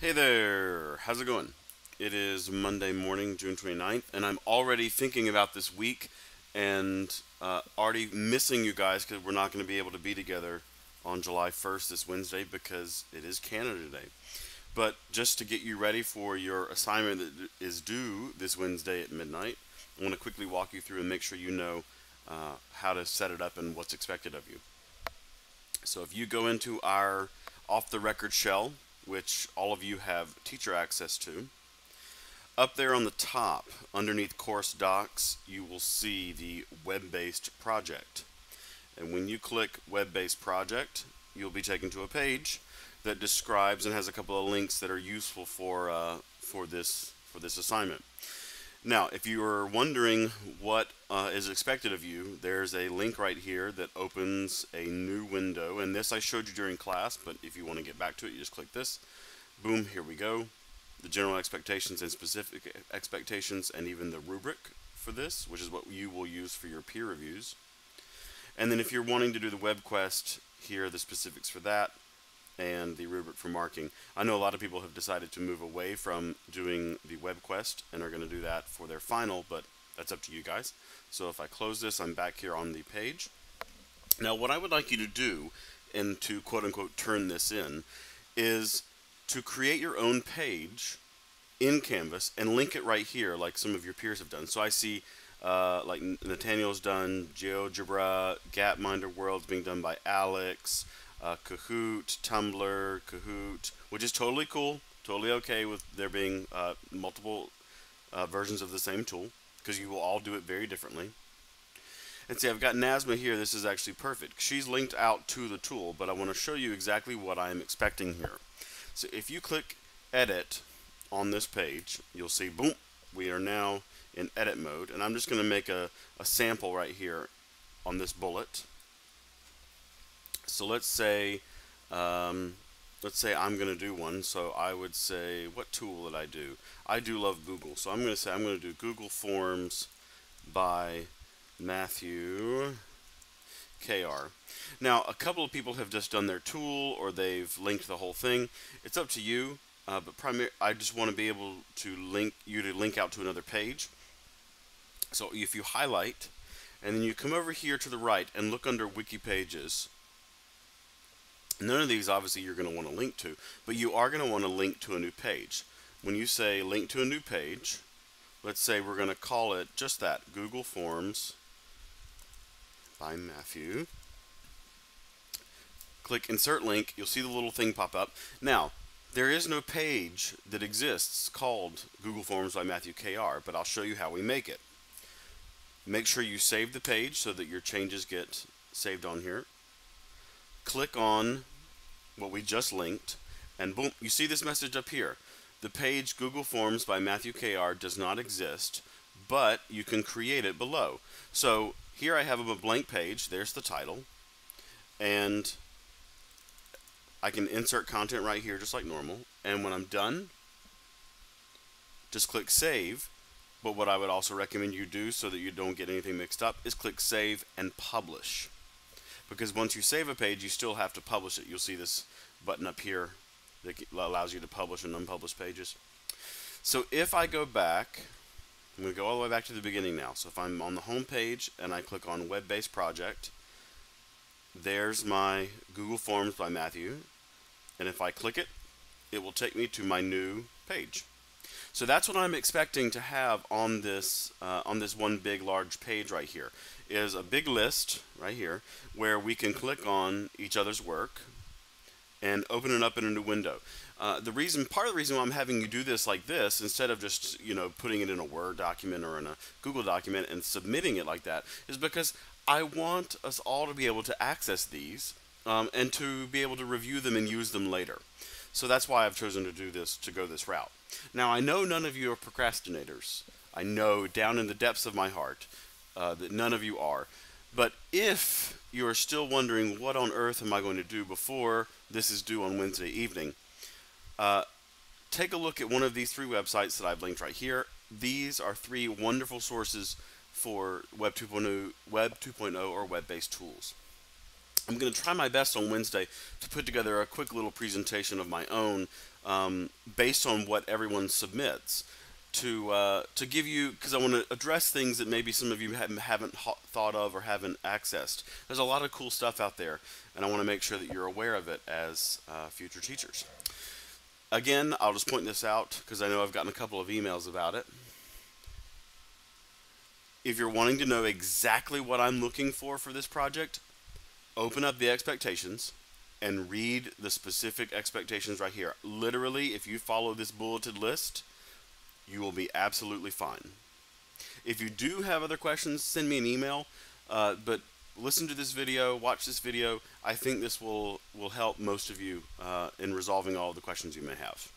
Hey there, how's it going? It is Monday morning, June 29th, and I'm already thinking about this week and already missing you guys because we're not going to be able to be together on July 1st this Wednesday because it is Canada Day. But just to get you ready for your assignment that is due this Wednesday at midnight, I want to quickly walk you through and make sure you know how to set it up and what's expected of you. So if you go into our off the record shell, which all of you have teacher access to, up there on the top underneath course docs, you will see the web-based project. And when you click web-based project, you'll be taken to a page that describes and has a couple of links that are useful for this assignment. Now, if you are wondering what is expected of you, there's a link right here that opens a new window. And this I showed you during class, but if you want to get back to it, you just click this. Boom, here we go. The general expectations and specific expectations and even the rubric for this, which is what you will use for your peer reviews. And then if you're wanting to do the web quest, here are the specifics for that and the rubric for marking. I know a lot of people have decided to move away from doing the web quest and are going to do that for their final, but that's up to you guys. So if I close this, I'm back here on the page. Now what I would like you to do, and to quote unquote turn this in, is to create your own page in Canvas and link it right here like some of your peers have done. So I see like Nathaniel's done GeoGebra, Gapminder World's being done by Alex, Kahoot, Tumblr, Kahoot, which is totally cool, totally okay with there being multiple versions of the same tool, because you will all do it very differently. And see, I've got Nazma here. This is actually perfect. She's linked out to the tool, but I want to show you exactly what I'm expecting here. So if you click Edit on this page, you'll see, boom, we are now in edit mode. And I'm just going to make a sample right here on this bullet. So let's say I'm going to do one. So I would say, what tool would I do? I do love Google. So I'm going to say I'm going to do Google Forms by Matthew KR. Now, a couple of people have just done their tool or they've linked the whole thing. It's up to you, but I just want to be able to link out to another page. So if you highlight and then you come over here to the right and look under Wiki Pages, none of these obviously you're going to want to link to, but you are going to want to link to a new page. When you say link to a new page, let's say we're going to call it just that, Google Forms by Matthew. Click Insert Link. You'll see the little thing pop up. Now, there is no page that exists called Google Forms by Matthew KR, but I'll show you how we make it. Make sure you save the page so that your changes get saved on here. Click on what we just linked, and boom, you see this message up here. The page Google Forms by Matthew KR does not exist, but you can create it below. So here I have a blank page. There's the title, and I can insert content right here just like normal. And when I'm done, just click Save. But what I would also recommend you do so that you don't get anything mixed up is click Save and Publish. Because once you save a page, you still have to publish it. You'll see this button up here that allows you to publish and unpublish pages. So if I go back, I'm going to go all the way back to the beginning now. So if I'm on the home page and I click on Web-Based Project, there's my Google Forms by Matthew. And if I click it, it will take me to my new page. So that's what I'm expecting to have on this one big large page right here, is a big list right here where we can click on each other's work and open it up in a new window. Part of the reason why I'm having you do this like this, instead of just putting it in a Word document or in a Google document and submitting it like that, is because I want us all to be able to access these and to be able to review them and use them later. So that's why I've chosen to do this, to go this route. Now, I know none of you are procrastinators. I know down in the depths of my heart that none of you are. But if you are still wondering what on earth am I going to do before this is due on Wednesday evening, take a look at one of these three websites that I've linked right here. These are three wonderful sources for Web 2.0 or web-based tools. I'm going to try my best on Wednesday to put together a quick little presentation of my own, based on what everyone submits, to give you, because I want to address things that maybe some of you haven't thought of or haven't accessed. There's a lot of cool stuff out there, and I want to make sure that you're aware of it as future teachers. Again, I'll just point this out because I know I've gotten a couple of emails about it. If you're wanting to know exactly what I'm looking for this project, open up the expectations and read the specific expectations right here. Literally, if you follow this bulleted list, you will be absolutely fine. If you do have other questions, send me an email, but listen to this video, watch this video. I think this will help most of you in resolving all the questions you may have.